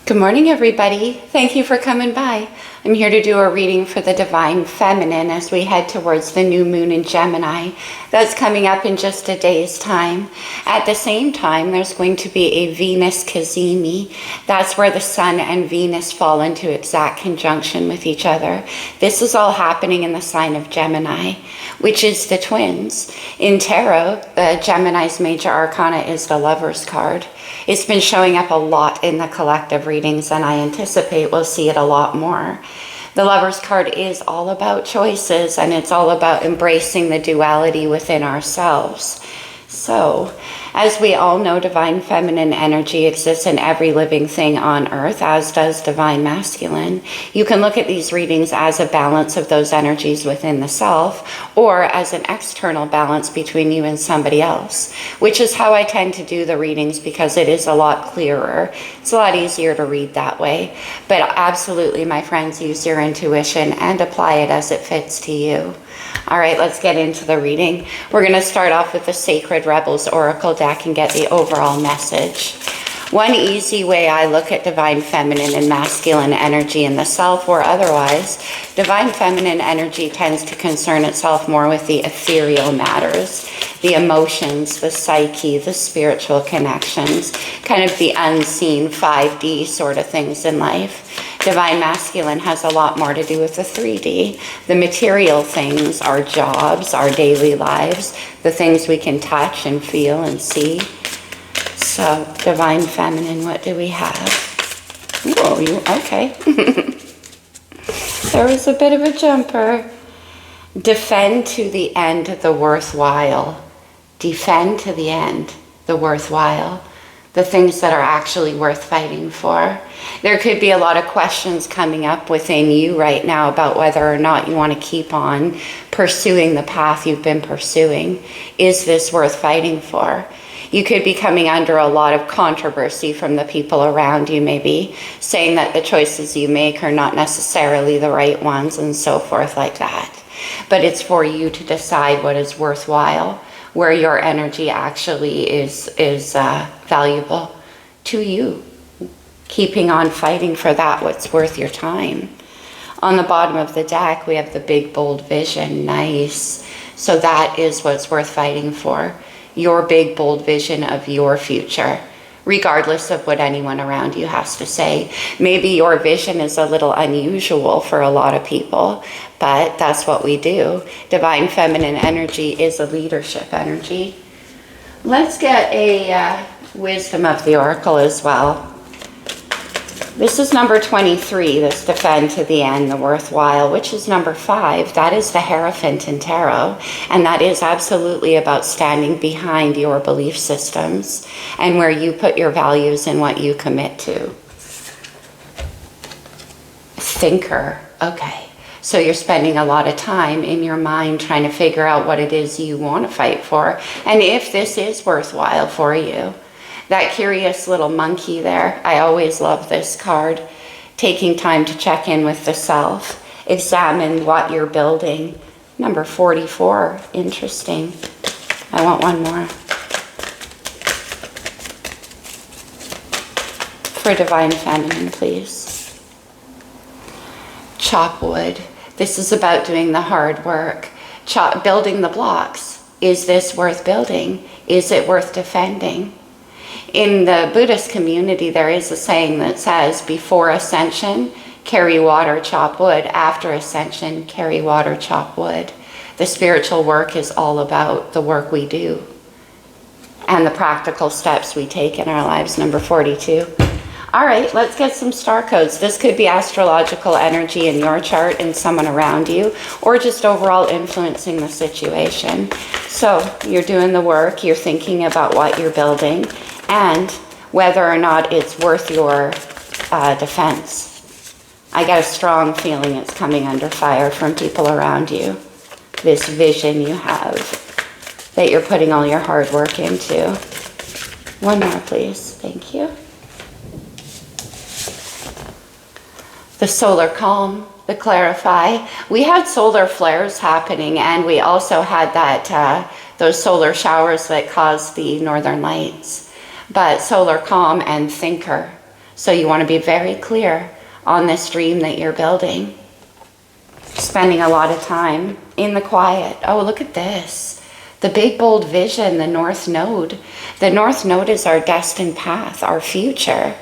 Good morning, everybody. Thank you for coming by. I'm here to do a reading for the Divine Feminine as we head towards the new moon in Gemini. That's coming up in just a day's time. At the same time, there's going to be a Venus Cazimi. That's where the Sun and Venus fall into exact conjunction with each other. This is all happening in the sign of Gemini, which is the twins. In tarot, the Gemini's major arcana is the Lover's card. It's been showing up a lot in the collective readings, and I anticipate we'll see it a lot more. The Lover's card is all about choices, and it's all about embracing the duality within ourselves. So, as we all know, Divine Feminine energy exists in every living thing on Earth, as does Divine Masculine. You can look at these readings as a balance of those energies within the self, or as an external balance between you and somebody else, which is how I tend to do the readings because it is a lot clearer. It's a lot easier to read that way. But absolutely, my friends, use your intuition and apply it as it fits to you. All right, let's get into the reading. We're going to start off with the Sacred Rebels Oracle deck and get the overall message. One easy way I look at Divine Feminine and Masculine energy in the self or otherwise, Divine Feminine energy tends to concern itself more with the ethereal matters, the emotions, the psyche, the spiritual connections, kind of the unseen 5D sort of things in life. Divine Masculine has a lot more to do with the 3D, the material things, our jobs, our daily lives, the things we can touch and feel and see. So, Divine Feminine, what do we have? Whoa, okay. There was a bit of a jumper. Defend to the end the worthwhile. Defend to the end the worthwhile. The things that are actually worth fighting for. There could be a lot of questions coming up within you right now about whether or not you want to keep on pursuing the path you've been pursuing. Is this worth fighting for? You could be coming under a lot of controversy from the people around you, maybe saying that the choices you make are not necessarily the right ones and so forth like that. But it's for you to decide what is worthwhile, where your energy actually is valuable to you. Keeping on fighting for that what's worth your time. On the bottom of the deck, we have the big, bold vision. Nice. So that is what's worth fighting for. Your big, bold vision of your future, regardless of what anyone around you has to say. Maybe your vision is a little unusual for a lot of people, but that's what we do. Divine Feminine energy is a leadership energy. Let's get a wisdom of the Oracle as well. This is number 23, this Defend to the End, the Worthwhile, which is number 5. That is the Hierophant in Tarot, and that is absolutely about standing behind your belief systems and where you put your values and what you commit to. Thinker, okay. So you're spending a lot of time in your mind trying to figure out what it is you want to fight for, and if this is worthwhile for you. That curious little monkey there, I always love this card. Taking time to check in with the self, examine what you're building. Number 44, interesting. I want one more. For Divine Feminine, please. Chop wood. This is about doing the hard work. Building the blocks. Is this worth building? Is it worth defending? In the Buddhist community, there is a saying that says, before ascension, carry water, chop wood. After ascension, carry water, chop wood. The spiritual work is all about the work we do and the practical steps we take in our lives. Number 42. All right, let's get some star codes. This could be astrological energy in your chart and someone around you, or just overall influencing the situation. So you're doing the work, you're thinking about what you're building, and whether or not it's worth your defense. I get a strong feeling it's coming under fire from people around you. This vision you have that you're putting all your hard work into. One more, please. Thank you. The solar calm, the clarify. We had solar flares happening, and we also had that those solar showers that caused the northern lights. But solar calm and thinker. So you want to be very clear on this dream that you're building. Spending a lot of time in the quiet. Oh, look at this. The big, bold vision, the North Node. The North Node is our destined path, our future.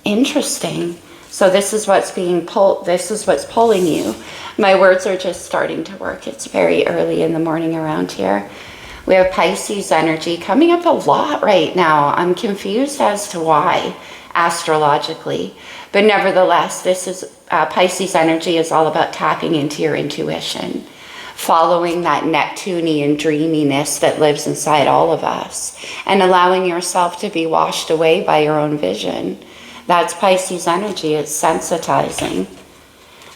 Interesting. So this is what's being pulled. This is what's pulling you. My words are just starting to work. It's very early in the morning around here. We have Pisces energy coming up a lot right now. I'm confused as to why, astrologically. But nevertheless, this is Pisces energy is all about tapping into your intuition, following that Neptunian dreaminess that lives inside all of us, and allowing yourself to be washed away by your own vision. That's Pisces energy. It's sensitizing.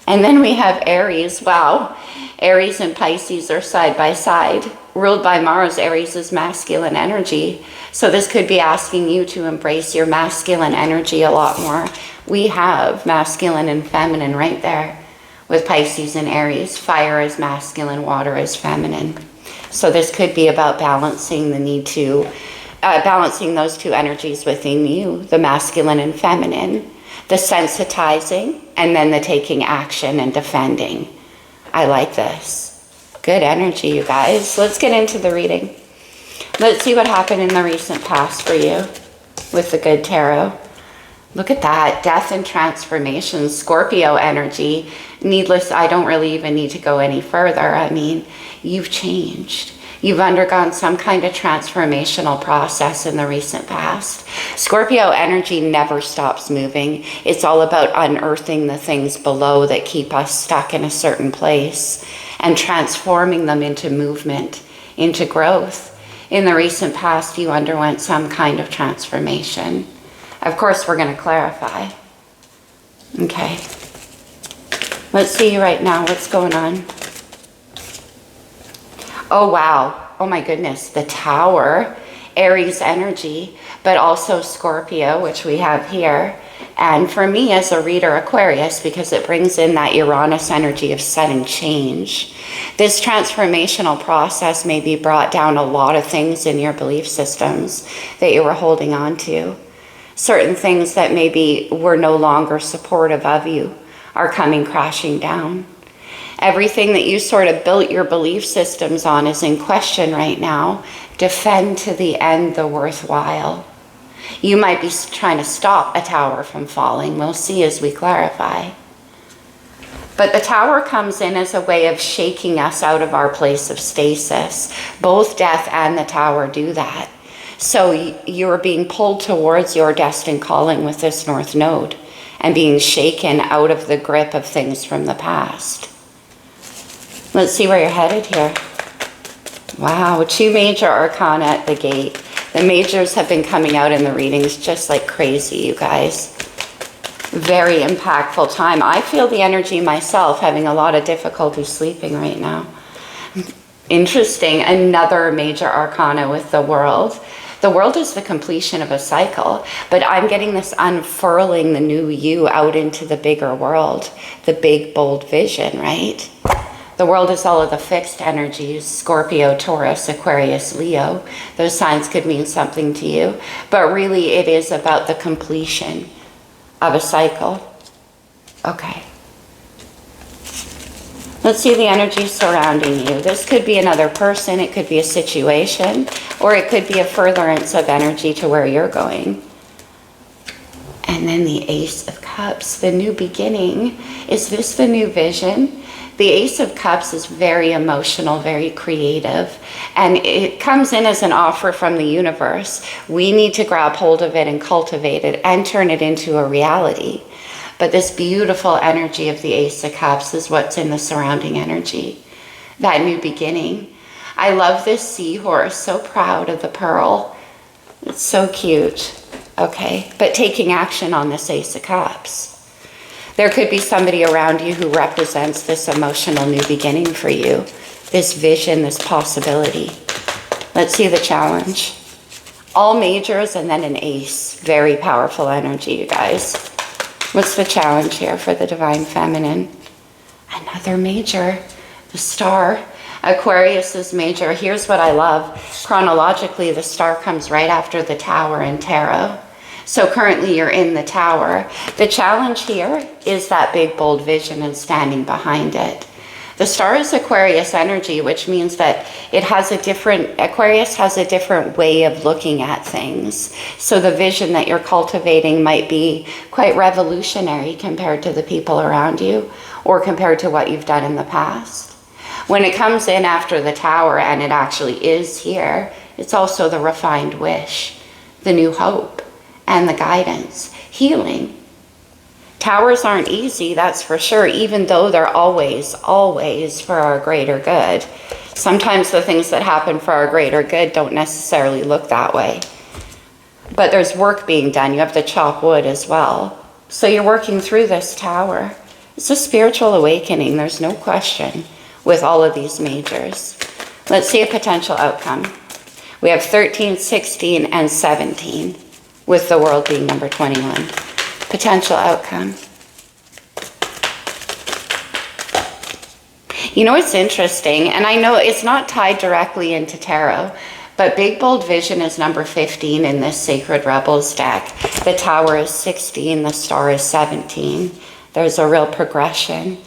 And then we have Aries. Wow. Aries and Pisces are side by side. Ruled by Mars, Aries is masculine energy. So this could be asking you to embrace your masculine energy a lot more. We have masculine and feminine right there with Pisces and Aries. Fire is masculine, water is feminine. So this could be about balancing the need to, balancing those two energies within you, the masculine and feminine, the sensitizing, and then the taking action and defending. I like this. Good energy, you guys. Let's get into the reading. Let's see what happened in the recent past for you with the good tarot. Look at that. Death and transformation. Scorpio energy. Needless, I don't really even need to go any further. I mean, you've changed. You've undergone some kind of transformational process in the recent past. Scorpio energy never stops moving. It's all about unearthing the things below that keep us stuck in a certain place and transforming them into movement, into growth. In the recent past, you underwent some kind of transformation. Of course, we're going to clarify. Okay. Let's see right now what's going on. Oh, wow. Oh, my goodness. The Tower, Aries energy, but also Scorpio, which we have here. And for me as a reader, Aquarius, because it brings in that Uranus energy of sudden change. This transformational process maybe brought down a lot of things in your belief systems that you were holding on to. Certain things that maybe were no longer supportive of you are coming crashing down. Everything that you sort of built your belief systems on is in question right now. Defend to the end the worthwhile. You might be trying to stop a tower from falling. We'll see as we clarify. But the Tower comes in as a way of shaking us out of our place of stasis. Both Death and the Tower do that. So you're being pulled towards your destined calling with this North Node and being shaken out of the grip of things from the past. Let's see where you're headed here. Wow, 2 major arcana at the gate. The majors have been coming out in the readings just like crazy, you guys. Very impactful time. I feel the energy myself, having a lot of difficulty sleeping right now. Interesting, another major arcana with the World. The World is the completion of a cycle, but I'm getting this unfurling the new you out into the bigger world, the big, bold vision, right? The World is all of the fixed energies, Scorpio, Taurus, Aquarius, Leo. Those signs could mean something to you, but really it is about the completion of a cycle. Okay. Let's see the energy surrounding you. This could be another person, it could be a situation, or it could be a furtherance of energy to where you're going. And then the Ace of Cups, the new beginning. Is this the new vision? The Ace of Cups is very emotional, very creative, and it comes in as an offer from the universe. We need to grab hold of it and cultivate it and turn it into a reality. But this beautiful energy of the Ace of Cups is what's in the surrounding energy, that new beginning. I love this seahorse, so proud of the pearl. It's so cute. Okay, but taking action on this Ace of Cups. There could be somebody around you who represents this emotional new beginning for you, this vision, this possibility. Let's see the challenge. All majors and then an ace. Very powerful energy, you guys. What's the challenge here for the Divine Feminine? Another major, the Star. Aquarius is major. Here's what I love. Chronologically, the Star comes right after the Tower in Tarot. So currently you're in the tower. The challenge here is that big, bold vision and standing behind it. The star is Aquarius energy, which means that Aquarius has a different way of looking at things. So the vision that you're cultivating might be quite revolutionary compared to the people around you or compared to what you've done in the past. When it comes in after the tower, and it actually is here, it's also the refined wish, the new hope, and the guidance, healing. Towers aren't easy, that's for sure, even though they're always for our greater good. Sometimes the things that happen for our greater good don't necessarily look that way. But there's work being done. You have to chop wood as well. So you're working through this tower. It's a spiritual awakening, there's no question, with all of these majors. Let's see a potential outcome. We have 13, 16, and 17, with the world being number 21. Potential outcome. You know, it's interesting, and I know it's not tied directly into tarot, but Big Bold Vision is number 15 in this Sacred Rebels deck. The Tower is 16, the Star is 17. There's a real progression.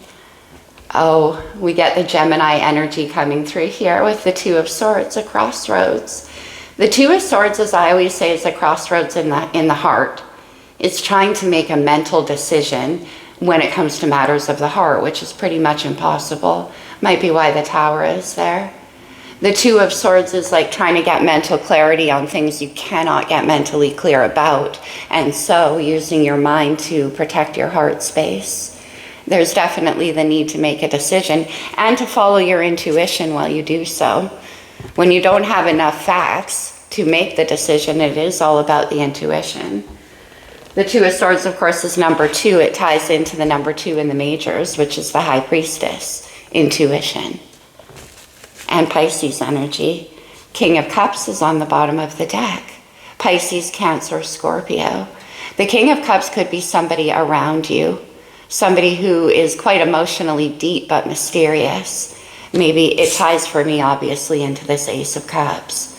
Oh, we get the Gemini energy coming through here with the Two of Swords, a crossroads. The Two of Swords, as I always say, is a crossroads in the heart. It's trying to make a mental decision when it comes to matters of the heart, which is pretty much impossible. Might be why the Tower is there. The Two of Swords is like trying to get mental clarity on things you cannot get mentally clear about. And so using your mind to protect your heart space. There's definitely the need to make a decision and to follow your intuition while you do so. When you don't have enough facts to make the decision, it is all about the intuition. The Two of Swords, of course, is number 2. It ties into the number 2 in the majors, which is the High Priestess, intuition. And Pisces energy. King of Cups is on the bottom of the deck. Pisces, Cancer, Scorpio. The King of Cups could be somebody around you, somebody who is quite emotionally deep but mysterious. Maybe it ties for me, obviously, into this Ace of Cups.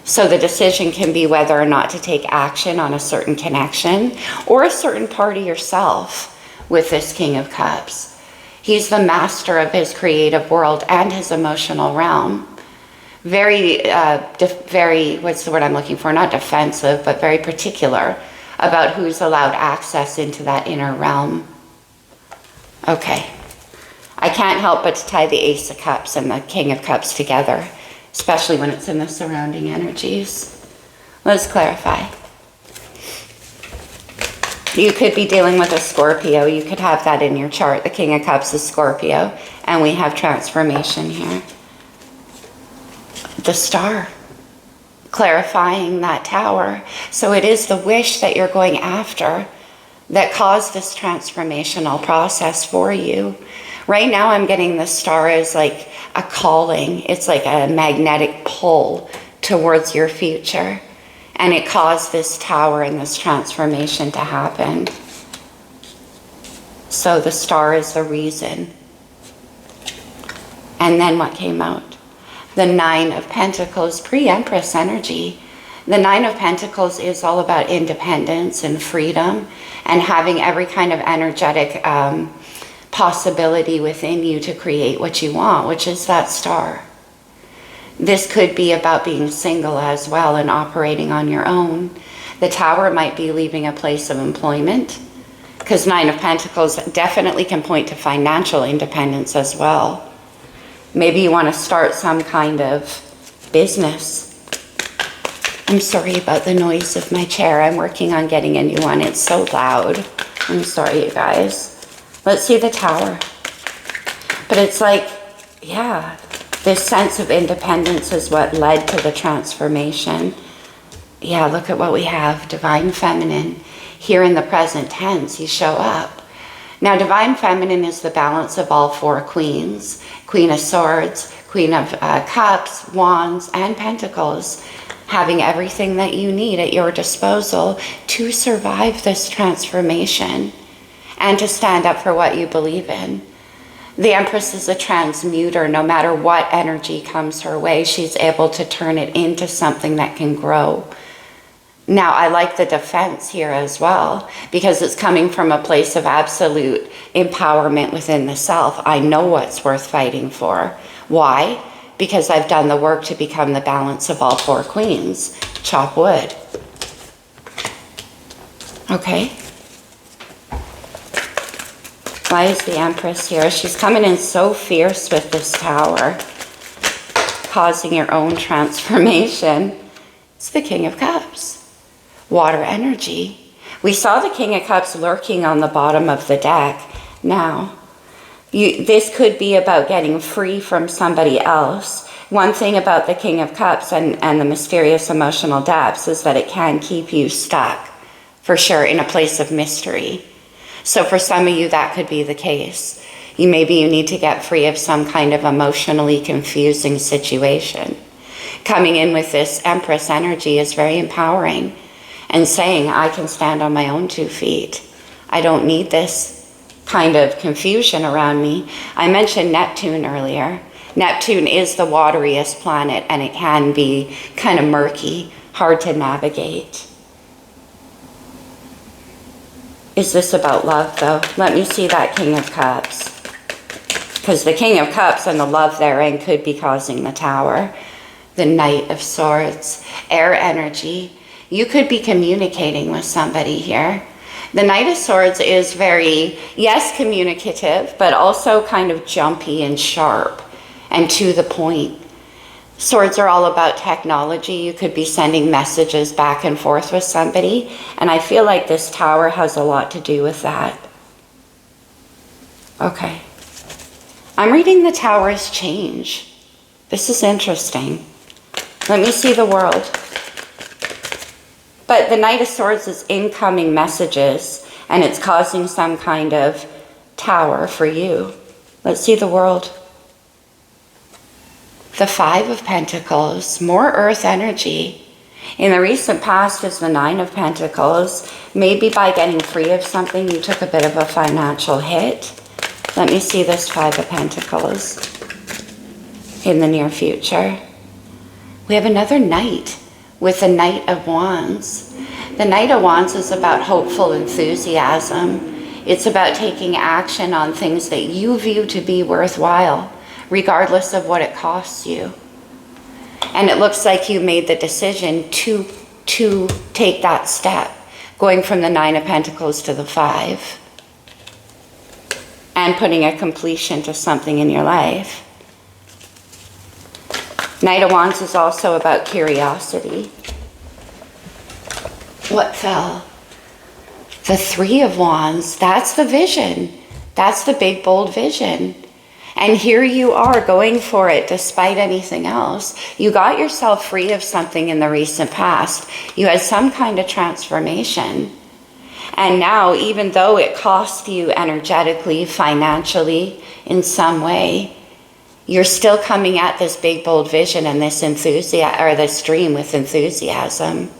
So the decision can be whether or not to take action on a certain connection or a certain part of yourself with this King of Cups. He's the master of his creative world and his emotional realm. Very, what's the word I'm looking for? Not defensive, but very particular about who's allowed access into that inner realm. Okay. I can't help but to tie the Ace of Cups and the King of Cups together, especially when it's in the surrounding energies. Let's clarify. You could be dealing with a Scorpio. You could have that in your chart. The King of Cups is Scorpio, and we have transformation here. The Star, clarifying that Tower. So it is the wish that you're going after that caused this transformational process for you. Right now I'm getting the Star as like a calling. It's like a magnetic pull towards your future. And it caused this Tower and this transformation to happen. So the Star is the reason. And then what came out? The Nine of Pentacles, pre-Empress energy. The Nine of Pentacles is all about independence and freedom and having every kind of energetic possibility within you to create what you want, which is that Star. This could be about being single as well and operating on your own. The Tower might be leaving a place of employment, because Nine of Pentacles definitely can point to financial independence as well. Maybe you want to start some kind of business. I'm sorry about the noise of my chair. I'm working on getting a new one. It's so loud. I'm sorry, you guys. Let's see the Tower. But it's like, yeah, this sense of independence is what led to the transformation. Yeah, look at what we have. Divine Feminine. Here in the present tense, you show up. Now, Divine Feminine is the balance of all four queens. Queen of Swords, Queen of Cups, Wands, and Pentacles. Having everything that you need at your disposal to survive this transformation and to stand up for what you believe in. The Empress is a transmuter. No matter what energy comes her way, she's able to turn it into something that can grow. Now, I like the defense here as well, because it's coming from a place of absolute empowerment within the self. I know what's worth fighting for. Why? Because I've done the work to become the balance of all four queens. Chop wood. Okay. Why is the Empress here? She's coming in so fierce with this Tower, causing your own transformation. It's the King of Cups. Water energy. We saw the King of Cups lurking on the bottom of the deck. Now, this could be about getting free from somebody else. One thing about the King of Cups and the mysterious emotional depths is that it can keep you stuck, for sure, in a place of mystery. So for some of you, that could be the case. Maybe you need to get free of some kind of emotionally confusing situation. Coming in with this Empress energy is very empowering and saying, I can stand on my own 2 feet. I don't need this kind of confusion around me. I mentioned Neptune earlier. Neptune is the wateriest planet, and it can be kind of murky, hard to navigate. Is this about love, though? Let me see that King of Cups. Because the King of Cups and the love therein could be causing the Tower. The Knight of Swords, air energy. You could be communicating with somebody here. The Knight of Swords is very, yes, communicative, but also kind of jumpy and sharp and to the point. Swords are all about technology. You could be sending messages back and forth with somebody, and I feel like this Tower has a lot to do with that. Okay. I'm reading the Tower's change. This is interesting. Let me see the World. But the Knight of Swords is incoming messages, and it's causing some kind of Tower for you. Let's see the World. The Five of Pentacles, more earth energy. In the recent past is the Nine of Pentacles. Maybe by getting free of something, you took a bit of a financial hit. Let me see this Five of Pentacles in the near future. We have another Knight with the Knight of Wands. The Knight of Wands is about hopeful enthusiasm. It's about taking action on things that you view to be worthwhile, regardless of what it costs you. And it looks like you made the decision to take that step, going from the Nine of Pentacles to the Five, and putting a completion to something in your life. Knight of Wands is also about curiosity. What fell? The Three of Wands. That's the vision. That's the big, bold vision. And here you are going for it despite anything else. You got yourself free of something in the recent past. You had some kind of transformation. And now, even though it cost you energetically, financially, in some way, you're still coming at this big, bold vision and this enthusiasm, or this dream with enthusiasm.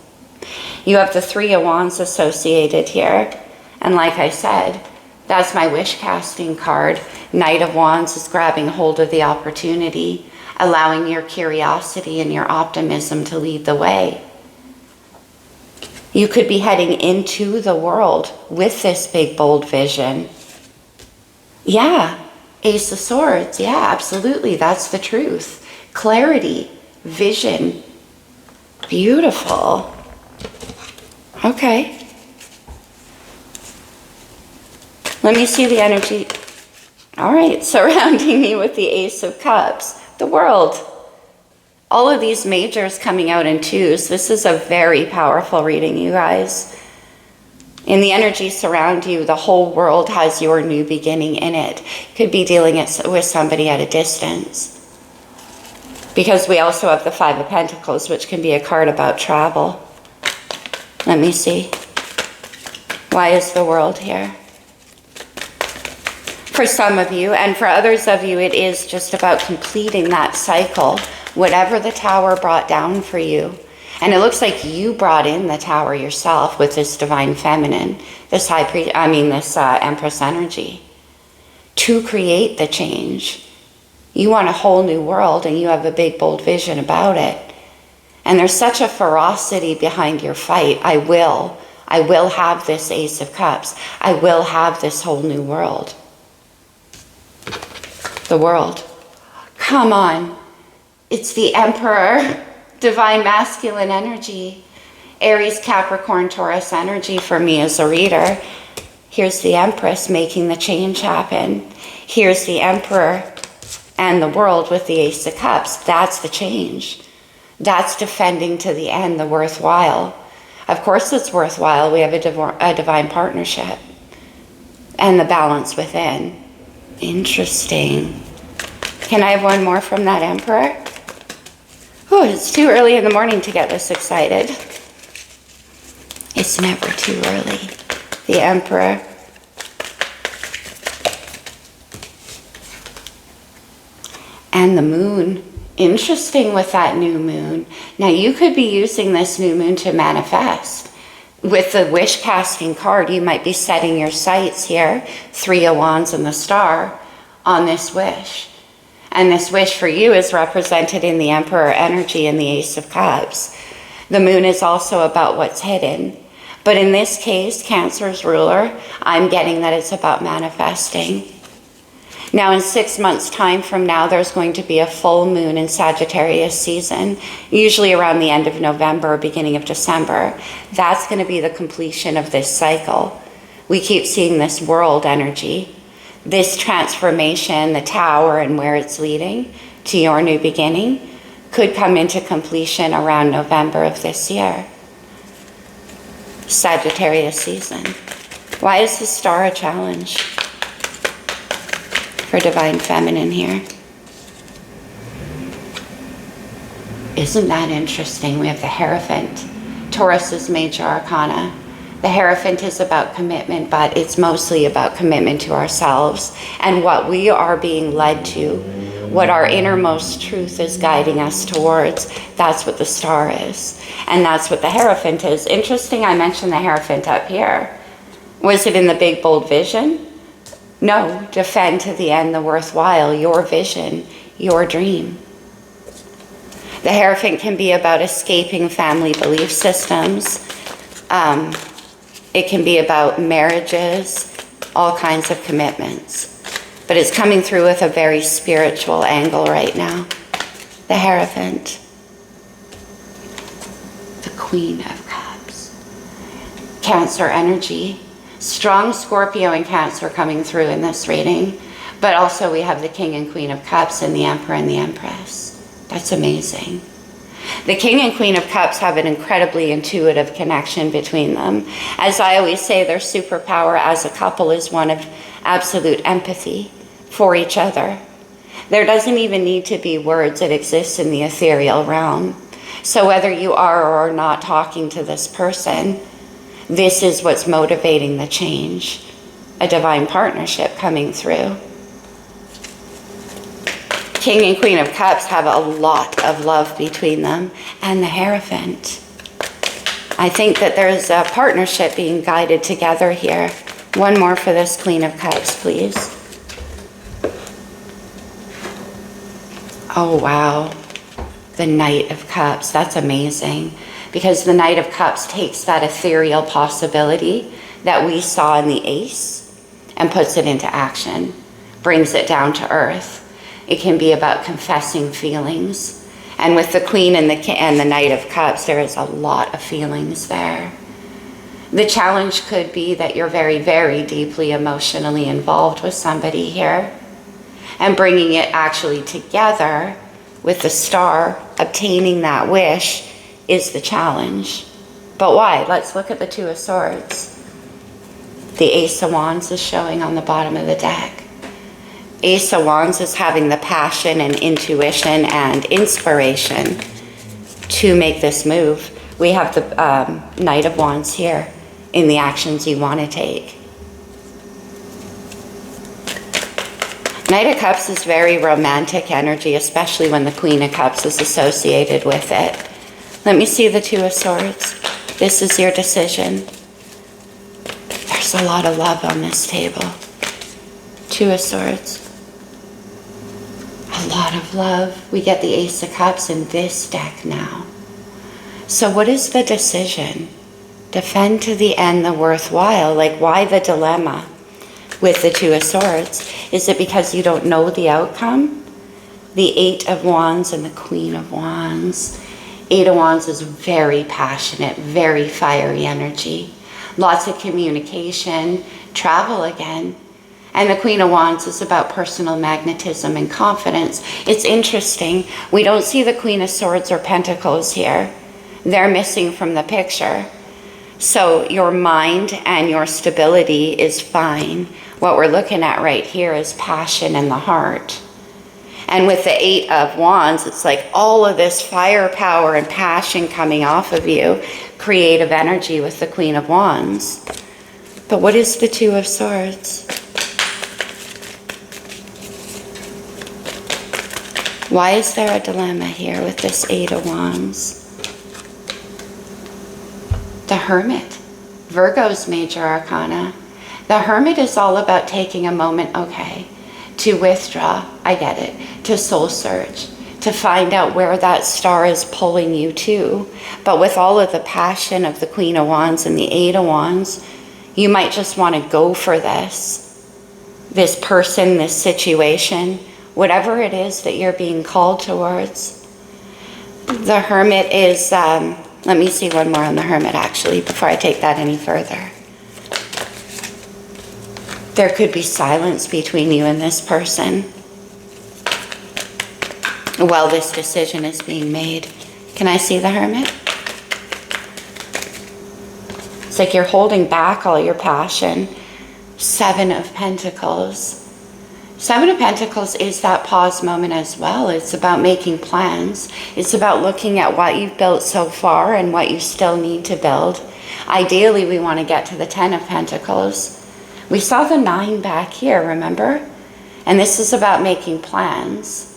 You have the Three of Wands associated here. And like I said, that's my wish casting card. Knight of Wands is grabbing hold of the opportunity, allowing your curiosity and your optimism to lead the way. You could be heading into the world with this big, bold vision. Yeah, Ace of Swords. Yeah, absolutely. That's the truth. Clarity, vision. Beautiful. Okay. Let me see the energy. All right, surrounding me with the Ace of Cups, the World. All of these majors coming out in twos. This is a very powerful reading, you guys. In the energy surround you, the whole world has your new beginning in it. Could be dealing with somebody at a distance. Because we also have the Five of Pentacles, which can be a card about travel. Let me see. Why is the World here? For some of you, and for others of you, it is just about completing that cycle, whatever the Tower brought down for you. And it looks like you brought in the Tower yourself with this Divine Feminine, this Empress energy, to create the change. You want a whole new world, and you have a big, bold vision about it. And there's such a ferocity behind your fight. I will have this Ace of Cups. I will have this whole new world. The world. Come on. It's the Emperor, divine masculine energy. Aries, Capricorn, Taurus energy for me as a reader. Here's the Empress making the change happen. Here's the Emperor and the world with the Ace of Cups. That's the change. That's defending to the end the worthwhile. Of course it's worthwhile. We have a divine partnership. And the balance within. Interesting. Can I have one more from that Emperor? Oh, it's too early in the morning to get this excited. It's never too early. The Emperor. And the Moon. Interesting with that new moon. Now you could be using this new moon to manifest. With the wish casting card, you might be setting your sights here, 3 of Wands and the Star, on this wish. And this wish for you is represented in the Emperor energy and the Ace of Cups. The moon is also about what's hidden. But in this case, Cancer's ruler, I'm getting that it's about manifesting. Now in 6 months' time from now, there's going to be a full moon in Sagittarius season, usually around the end of November or beginning of December. That's going to be the completion of this cycle. We keep seeing this world energy, this transformation, the tower and where it's leading to your new beginning could come into completion around November of this year. Sagittarius season. Why is the Star a challenge for divine feminine here? Isn't that interesting? We have the Hierophant, Taurus's major arcana. The Hierophant is about commitment, but it's mostly about commitment to ourselves and what we are being led to, what our innermost truth is guiding us towards. That's what the Star is. And that's what the Hierophant is. Interesting, I mentioned the Hierophant up here. Was it in the big, bold vision? No, defend to the end the worthwhile, your vision, your dream. The Hierophant can be about escaping family belief systems. It can be about marriages, all kinds of commitments. But it's coming through with a very spiritual angle right now. The Hierophant. The Queen of Cups. Cancer energy. Strong Scorpio and Cancer coming through in this reading. But also we have the King and Queen of Cups and the Emperor and the Empress. That's amazing. The King and Queen of Cups have an incredibly intuitive connection between them. As I always say, their superpower as a couple is one of absolute empathy for each other. There doesn't even need to be words. It exists in the ethereal realm. So whether you are or are not talking to this person, this is what's motivating the change. A divine partnership coming through. King and Queen of Cups have a lot of love between them, and the Hierophant. I think that there's a partnership being guided together here. One more for this Queen of Cups, please. Oh, wow. The Knight of Cups. That's amazing. Because the Knight of Cups takes that ethereal possibility that we saw in the Ace and puts it into action, brings it down to earth. It can be about confessing feelings. And with the Queen and the Knight of Cups, there is a lot of feelings there. The challenge could be that you're very, very deeply emotionally involved with somebody here. And bringing it actually together with the Star, obtaining that wish, is the challenge. But why? Let's look at the Two of Swords. The Ace of Wands is showing on the bottom of the deck. Ace of Wands is having the passion and intuition and inspiration to make this move. We have the Knight of Wands here in the actions you want to take. Knight of Cups is very romantic energy, especially when the Queen of Cups is associated with it. Let me see the Two of Swords. This is your decision. There's a lot of love on this table. Two of Swords. A lot of love. We get the Ace of Cups in this deck now. So what is the decision? Defend to the end the worthwhile. Like, why the dilemma with the Two of Swords? Is it because you don't know the outcome? The Eight of Wands and the Queen of Wands. Eight of Wands is very passionate, very fiery energy. Lots of communication, travel again. And the Queen of Wands is about personal magnetism and confidence. It's interesting. We don't see the Queen of Swords or Pentacles here. They're missing from the picture. So your mind and your stability is fine. What we're looking at right here is passion in the heart. And with the Eight of Wands, it's like all of this firepower and passion coming off of you, creative energy with the Queen of Wands. But what is the Two of Swords? Why is there a dilemma here with this Eight of Wands? The Hermit, Virgo's major arcana. The Hermit is all about taking a moment, okay, to withdraw, I get it, to soul search, to find out where that star is pulling you to. But with all of the passion of the Queen of Wands and the Eight of Wands, you might just want to go for this person, this situation, whatever it is that you're being called towards. The Hermit is, let me see one more on the Hermit actually before I take that any further. There could be silence between you and this person while this decision is being made. Can I see the Hermit? It's like you're holding back all your passion. Seven of Pentacles. Seven of Pentacles is that pause moment as well. It's about making plans. It's about looking at what you've built so far and what you still need to build. Ideally, we want to get to the Ten of Pentacles. We saw the 9 back here, remember? And this is about making plans.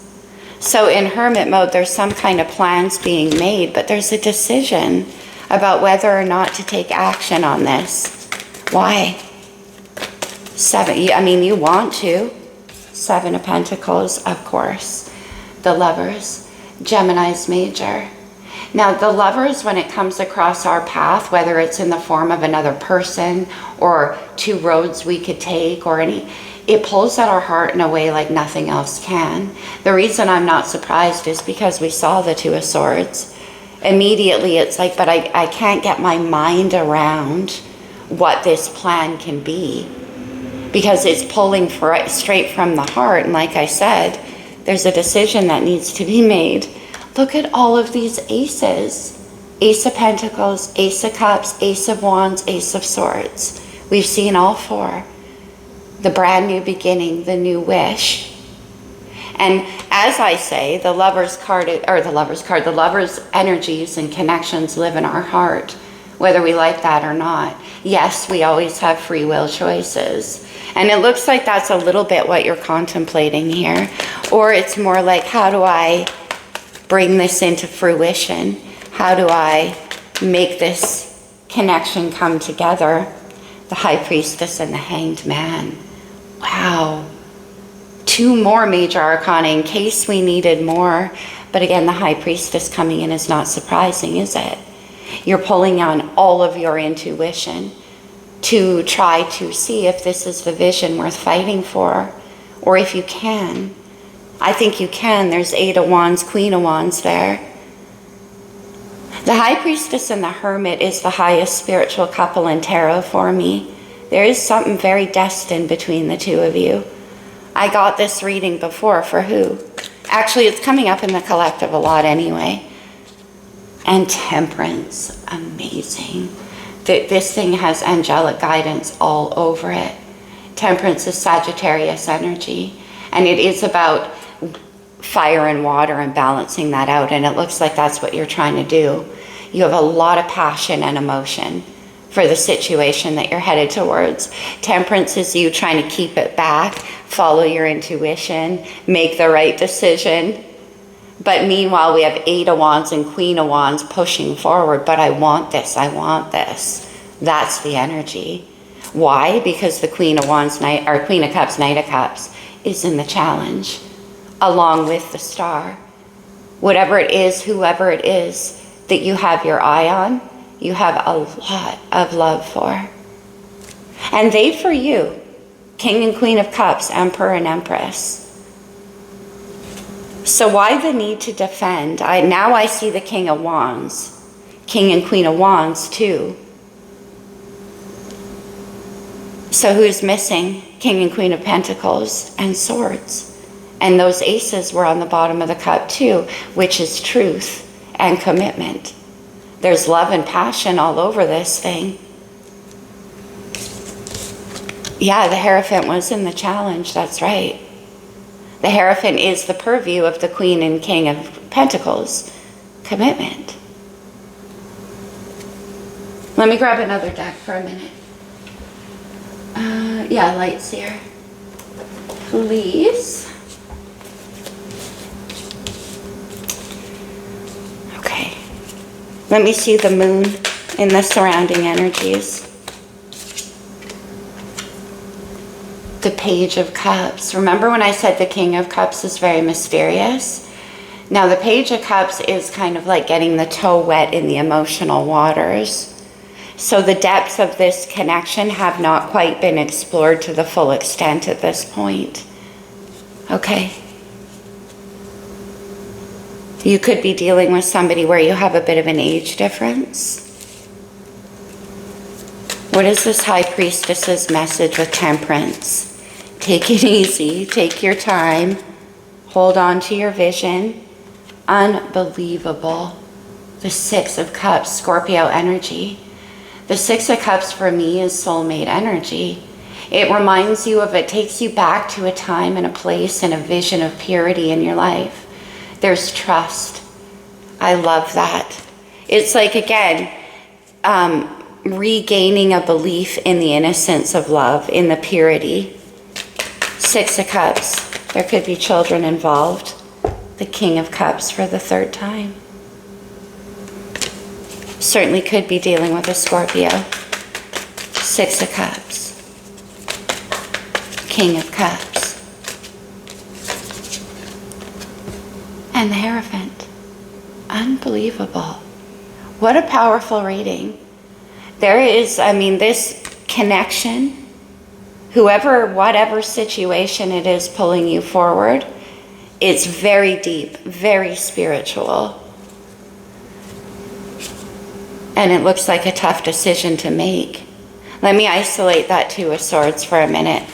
So in Hermit mode, there's some kind of plans being made, but there's a decision about whether or not to take action on this. Why? You want to. Seven of Pentacles, of course. The Lovers, Gemini's major. Now, the Lovers, when it comes across our path, whether it's in the form of another person or two roads we could take or it pulls at our heart in a way like nothing else can. The reason I'm not surprised is because we saw the Two of Swords. Immediately, it's like, but I can't get my mind around what this plan can be because it's pulling straight from the heart. And like I said, there's a decision that needs to be made. Look at all of these aces. Ace of Pentacles, Ace of Cups, Ace of Wands, Ace of Swords. We've seen all four. The brand new beginning, the new wish. And as I say, the Lover's energies and connections live in our heart, whether we like that or not. Yes, we always have free will choices. And it looks like that's a little bit what you're contemplating here. Or it's more like, how do I bring this into fruition? How do I make this connection come together? The High Priestess and the Hanged Man. Wow. 2 more major arcana in case we needed more. But again, the High Priestess coming in is not surprising, is it? You're pulling on all of your intuition to try to see if this is the vision worth fighting for, or if you can. I think you can. There's Eight of Wands, Queen of Wands there. The High Priestess and the Hermit is the highest spiritual couple in tarot for me. There is something very destined between the two of you. I got this reading before for who? Actually, it's coming up in the collective a lot anyway. And Temperance, amazing. This thing has angelic guidance all over it. Temperance is Sagittarius energy. And it is about fire and water and balancing that out. And it looks like that's what you're trying to do. You have a lot of passion and emotion for the situation that you're headed towards. Temperance is you trying to keep it back, follow your intuition, make the right decision. But meanwhile, we have Eight of Wands and Queen of Wands pushing forward. But I want this, I want this. That's the energy. Why? Because the Queen of Wands, Queen of Cups, Knight of Cups is in the challenge, along with the star. Whatever it is, whoever it is, that you have your eye on, you have a lot of love for. And they for you, King and Queen of Cups, Emperor and Empress. So why the need to defend? Now I see the King of Wands, King and Queen of Wands too. So who's missing? King and Queen of Pentacles and Swords. And those aces were on the bottom of the cup too, which is truth and commitment. There's love and passion all over this thing. Yeah, the Hierophant was in the challenge, that's right. The Hierophant is the purview of the Queen and King of Pentacles. Commitment. Let me grab another deck for a minute. Yeah, Lightseer. Please. Okay. Let me see the moon in the surrounding energies. The Page of Cups. Remember when I said the King of Cups is very mysterious? Now the Page of Cups is kind of like getting the toe wet in the emotional waters. So the depths of this connection have not quite been explored to the full extent at this point. Okay. You could be dealing with somebody where you have a bit of an age difference. What is this High Priestess's message with Temperance? Take it easy, take your time, hold on to your vision. Unbelievable. The Six of Cups, Scorpio energy. The Six of Cups for me is soulmate energy. It reminds you of, it takes you back to a time and a place and a vision of purity in your life. There's trust. I love that. It's like, again, regaining a belief in the innocence of love, in the purity. Six of Cups. There could be children involved. The King of Cups for the third time. Certainly could be dealing with a Scorpio. Six of Cups. King of Cups. And the Hierophant. Unbelievable. What a powerful reading. There is, this connection, whoever, whatever situation it is pulling you forward, it's very deep, very spiritual. And it looks like a tough decision to make. Let me isolate that Two of Swords for a minute.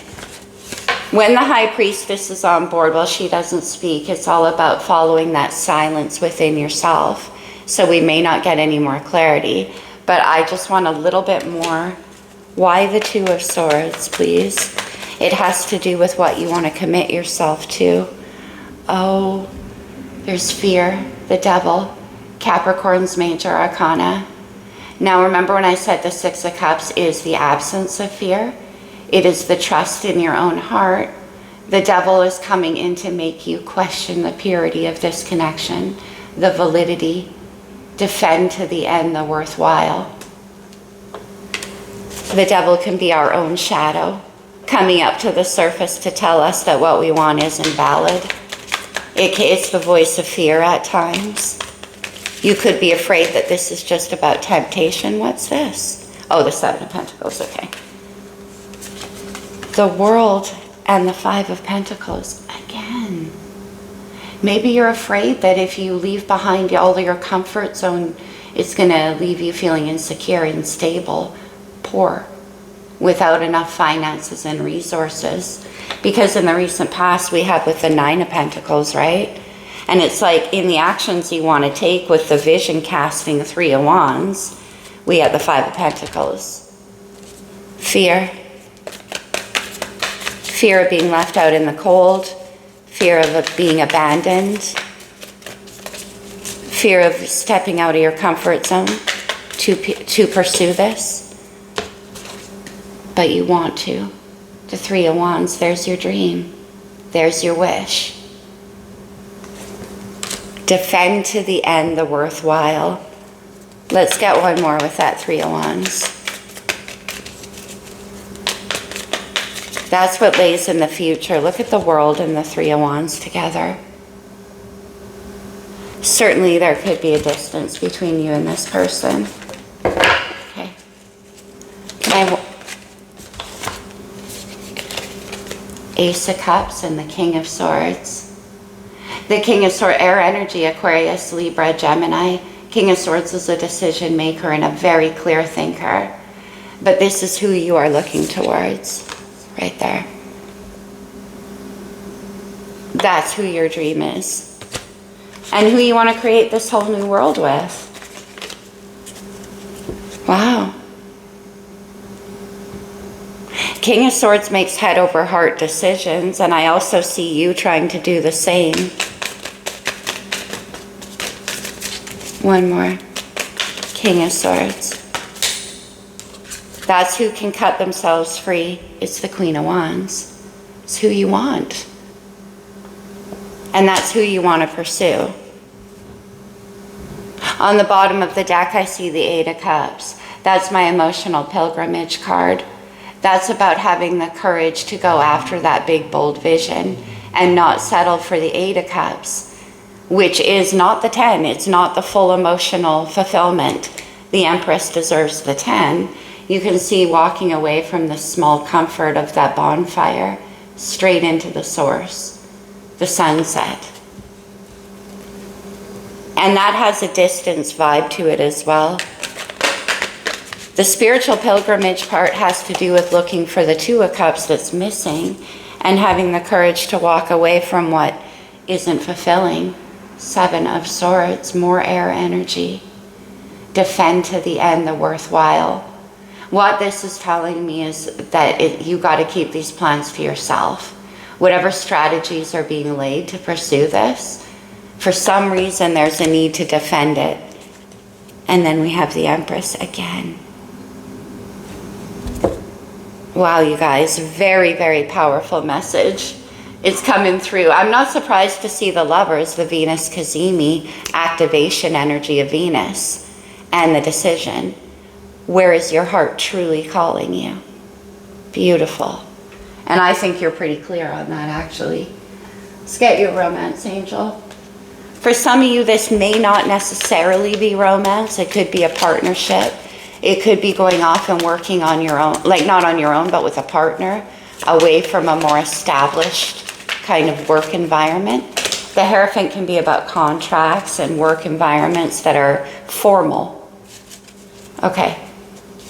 When the High Priestess is on board, well, she doesn't speak. It's all about following that silence within yourself. So we may not get any more clarity. But I just want a little bit more. Why the Two of Swords, please? It has to do with what you want to commit yourself to. Oh, there's fear, the Devil, Capricorn's major arcana. Now remember when I said the Six of Cups is the absence of fear? It is the trust in your own heart. The Devil is coming in to make you question the purity of this connection, the validity, defend to the end the worthwhile. The Devil can be our own shadow, coming up to the surface to tell us that what we want isn't valid. It's the voice of fear at times. You could be afraid that this is just about temptation. What's this? Oh, the Seven of Pentacles, okay. The World and the Five of Pentacles, again. Maybe you're afraid that if you leave behind all of your comfort zone, it's going to leave you feeling insecure, unstable, poor, without enough finances and resources. Because in the recent past, we had with the Nine of Pentacles, right? And it's like in the actions you want to take with the vision casting Three of Wands, we had the Five of Pentacles. Fear. Fear of being left out in the cold. Fear of being abandoned. Fear of stepping out of your comfort zone to pursue this. But you want to. The Three of Wands, there's your dream. There's your wish. Defend to the end the worthwhile. Let's get one more with that Three of Wands. That's what lays in the future. Look at the World and the Three of Wands together. Certainly there could be a distance between you and this person. Okay. Ace of Cups and the King of Swords. The King of Swords, air energy, Aquarius, Libra, Gemini. King of Swords is a decision maker and a very clear thinker. But this is who you are looking towards, right there. That's who your dream is. And who you want to create this whole new world with. Wow. King of Swords makes head over heart decisions, and I also see you trying to do the same. One more. King of Swords. That's who can cut themselves free. It's the Queen of Wands. It's who you want. And that's who you want to pursue. On the bottom of the deck, I see the Eight of Cups. That's my emotional pilgrimage card. That's about having the courage to go after that big, bold vision and not settle for the Eight of Cups, which is not the 10. It's not the full emotional fulfillment. The Empress deserves the 10. You can see walking away from the small comfort of that bonfire straight into the source, the sunset. And that has a distance vibe to it as well. The spiritual pilgrimage part has to do with looking for the Two of Cups that's missing and having the courage to walk away from what isn't fulfilling. Seven of Swords, more air energy. Defend to the end the worthwhile. What this is telling me is that you got to keep these plans to yourself. Whatever strategies are being laid to pursue this, for some reason there's a need to defend it. And then we have the Empress again. Wow, you guys, very, very powerful message. It's coming through. I'm not surprised to see the Lovers, the Venus Cazimi activation energy of Venus and the decision. Where is your heart truly calling you? Beautiful. And I think you're pretty clear on that, actually. Let's get your romance angel. For some of you, this may not necessarily be romance. It could be a partnership. It could be going off and working on your own, like not on your own, but with a partner, away from a more established kind of work environment. The Hierophant can be about contracts and work environments that are formal. Okay.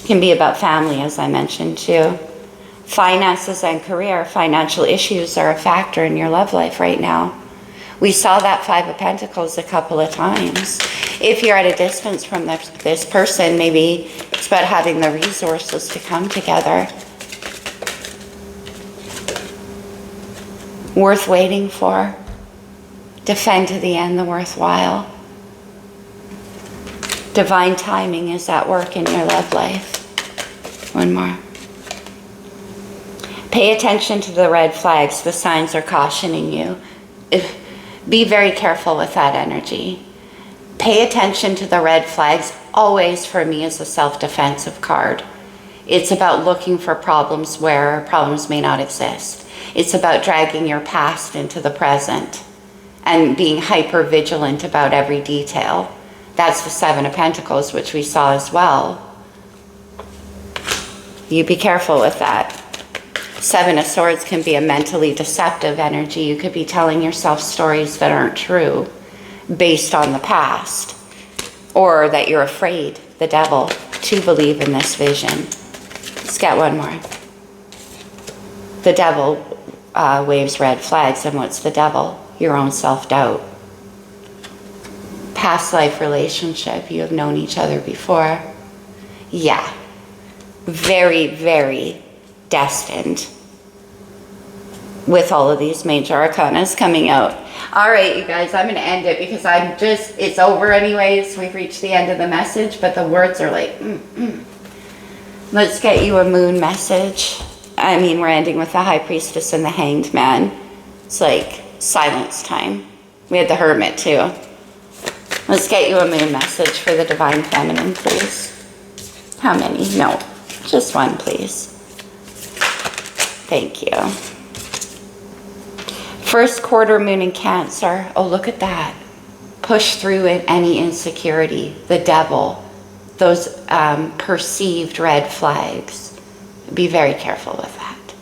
Can be about family, as I mentioned too. Finances and career. Financial issues are a factor in your love life right now. We saw that Five of Pentacles a couple of times. If you're at a distance from this person, maybe it's about having the resources to come together. Worth waiting for. Defend to the end the worthwhile. Divine timing is at work in your love life. One more. Pay attention to the red flags. The signs are cautioning you. Be very careful with that energy. Pay attention to the red flags. Always, for me, is a self-defensive card. It's about looking for problems where problems may not exist. It's about dragging your past into the present and being hyper vigilant about every detail. That's the Seven of Pentacles, which we saw as well. You be careful with that. Seven of Swords can be a mentally deceptive energy. You could be telling yourself stories that aren't true based on the past, or that you're afraid, the devil, to believe in this vision. Let's get one more. The devil waves red flags, and what's the devil? Your own self-doubt. Past life relationship, you have known each other before. Yeah, very, very destined with all of these major arcanas coming out. All right, you guys, I'm going to end it because it's over anyways. We've reached the end of the message, but the words are like, Let's get you a moon message. I mean, we're ending with the High Priestess and the Hanged Man. It's like silence time. We had the Hermit too. Let's get you a moon message for the Divine Feminine, please. How many? No, just one, please. Thank you. First quarter moon in Cancer. Oh, look at that. Push through any insecurity, the devil, those perceived red flags. Be very careful with that.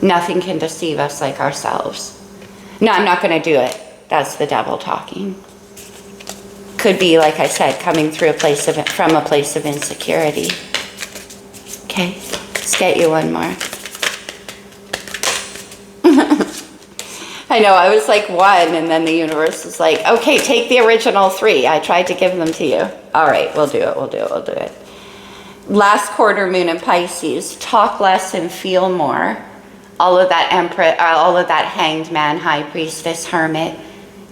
Nothing can deceive us like ourselves. No, I'm not going to do it. That's the devil talking. Could be, like I said, coming through from a place of insecurity. Okay, let's get you one more. I know, I was like 1, and then the universe was like, okay, take the original 3. I tried to give them to you. All right, we'll do it. Last quarter moon in Pisces, talk less and feel more. All of that Emperor, all of that Hanged Man, High Priestess, Hermit,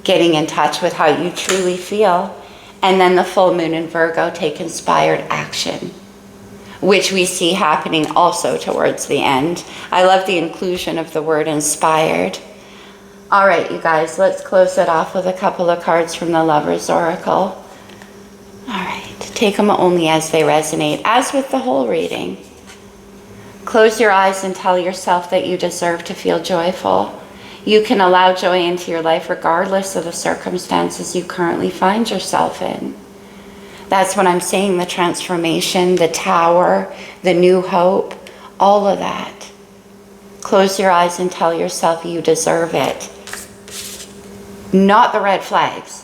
getting in touch with how you truly feel. And then the full moon in Virgo, take inspired action, which we see happening also towards the end. I love the inclusion of the word inspired. All right, you guys, let's close it off with a couple of cards from the Lover's Oracle. All right, take them only as they resonate, as with the whole reading. Close your eyes and tell yourself that you deserve to feel joyful. You can allow joy into your life regardless of the circumstances you currently find yourself in. That's what I'm saying, the transformation, the tower, the new hope, all of that. Close your eyes and tell yourself you deserve it. Not the red flags.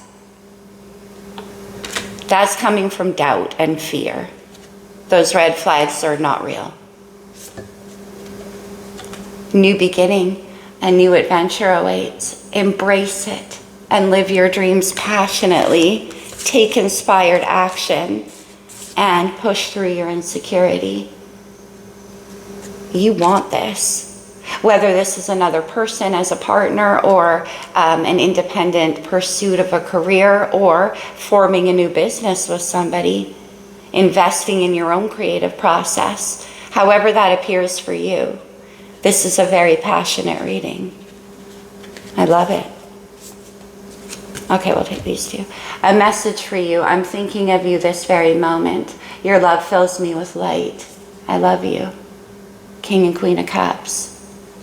That's coming from doubt and fear. Those red flags are not real. New beginning, a new adventure awaits. Embrace it and live your dreams passionately. Take inspired action and push through your insecurity. You want this. Whether this is another person as a partner, or an independent pursuit of a career, or forming a new business with somebody, investing in your own creative process, however that appears for you. This is a very passionate reading. I love it. Okay, we'll take these two. A message for you. I'm thinking of you this very moment. Your love fills me with light. I love you. King and Queen of Cups.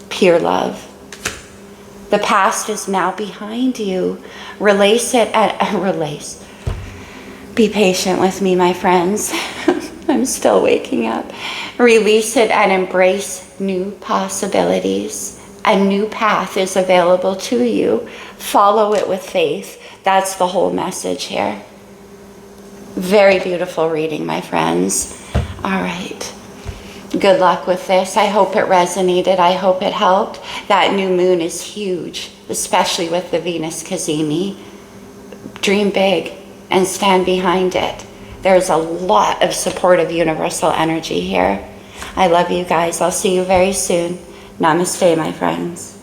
Pure love. The past is now behind you. Release it and release. Be patient with me, my friends. I'm still waking up. Release it and embrace new possibilities. A new path is available to you. Follow it with faith. That's the whole message here. Very beautiful reading, my friends. All right. Good luck with this. I hope it resonated. I hope it helped. That new moon is huge, especially with the Venus Cazimi. Dream big and stand behind it. There's a lot of supportive universal energy here. I love you guys. I'll see you very soon. Namaste, my friends.